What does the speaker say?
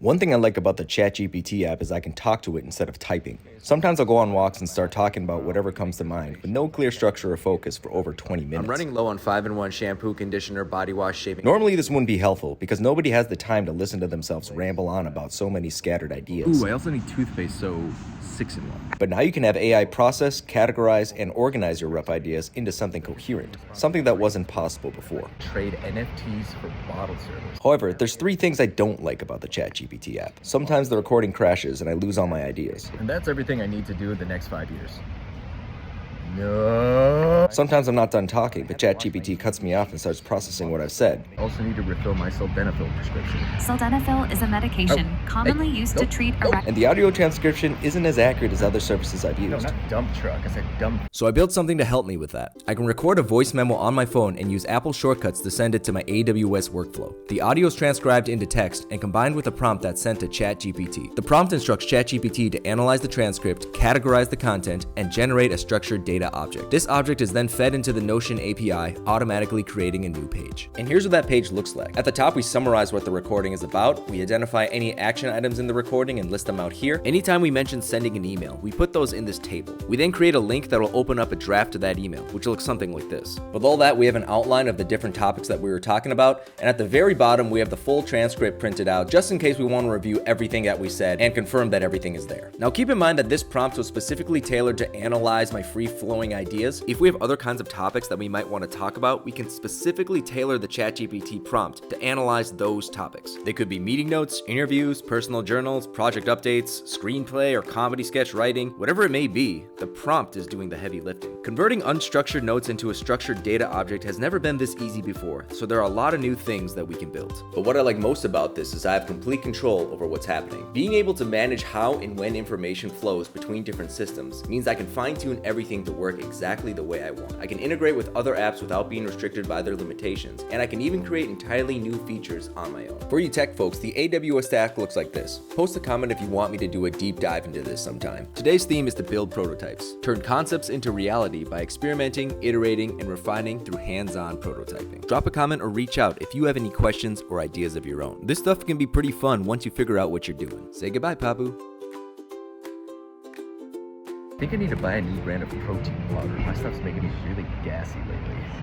One thing I like about the ChatGPT app is I can talk to it instead of typing. Sometimes I'll go on walks and start talking about whatever comes to mind, with no clear structure or focus for over 20 minutes. I'm running low on 5-in-1 shampoo, conditioner, body wash, shaving. Normally this wouldn't be helpful, because nobody has the time to listen to themselves ramble on about so many scattered ideas. Ooh, I also need toothpaste, so 6-in-1. But now you can have AI process, categorize, and organize your rough ideas into something coherent, something that wasn't possible before. Trade NFTs for bottle service. However, there's 3 things I don't like about the ChatGPT app. Sometimes the recording crashes and I lose all my ideas. And that's everything I need to do in the next 5 years. No. Sometimes I'm not done talking, but ChatGPT cuts me off and starts processing what I've said. I also need to refill my sildenafil prescription. Sildenafil is a medication commonly used to treat And the audio transcription isn't as accurate as other services I've No, used. not dump truck. I said dump. So I built something to help me with that. I can record a voice memo on my phone and use Apple shortcuts to send it to my AWS workflow. The audio is transcribed into text and combined with a prompt that's sent to ChatGPT. The prompt instructs ChatGPT to analyze the transcript, categorize the content, and generate a structured data object. This object is then fed into the Notion API, automatically creating a new page. And here's what that page looks like. At the top, we summarize what the recording is about. We identify any action items in the recording and list them out here. Anytime we mention sending an email, we put those in this table. We then create a link that will open up a draft of that email, which looks something like this. With all that, we have an outline of the different topics that we were talking about, and at the very bottom, we have the full transcript printed out, just in case we want to review everything that we said and confirm that everything is there. Now keep in mind that this prompt was specifically tailored to analyze my free-flowing ideas. If we have other kinds of topics that we might want to talk about, we can specifically tailor the ChatGPT prompt to analyze those topics. They could be meeting notes, interviews, personal journals, project updates, screenplay or comedy sketch writing, whatever it may be, the prompt is doing the heavy lifting. Converting unstructured notes into a structured data object has never been this easy before, so there are a lot of new things that we can build. But what I like most about this is I have complete control over what's happening. Being able to manage how and when information flows between different systems means I can fine-tune everything to work exactly the way I want. I can integrate with other apps without being restricted by their limitations, and I can even create entirely new features on my own. For you tech folks, the AWS stack looks like this. Post a comment if you want me to do a deep dive into this sometime. Today's theme is to build prototypes. Turn concepts into reality by experimenting, iterating, and refining through hands-on prototyping. Drop a comment or reach out if you have any questions or ideas of your own. This stuff can be pretty fun once you figure out what you're doing. Say goodbye, Pabu. I think I need to buy a new brand of protein powder. My stuff's making me really gassy lately.